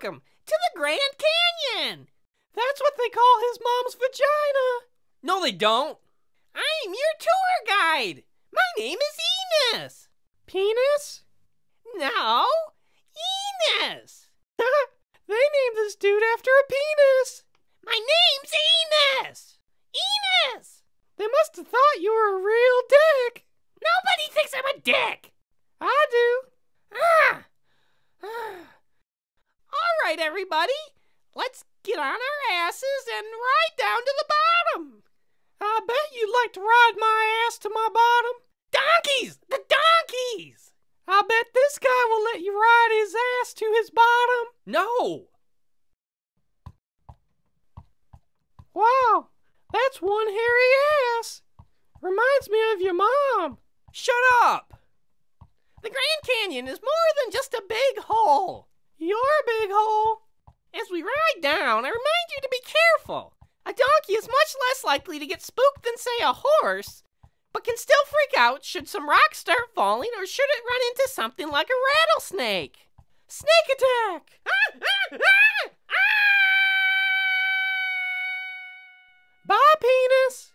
welcome to the Grand Canyon. That's what they call his mom's vagina. No, they don't. I'm your tour guide. My name is Enos. Penis? No, Enos. They named this dude after a penis. My name's Enos. Enos. They must have thought you were a real dick. Nobody thinks I'm a dick. I do. All right, everybody. Let's get on our asses and ride down to the bottom. I bet you'd like to ride my ass to my bottom. Donkeys! The donkeys! I bet this guy will let you ride his ass to his bottom. No. Wow, that's one hairy ass. Reminds me of your mom. Shut up. The Grand Canyon is more than just a big hole. You're a big hole. As we ride down, I remind you to be careful. A donkey is much less likely to get spooked than, say, a horse, but can still freak out should some rocks start falling or should it run into something like a rattlesnake. Snake attack! Bye, penis!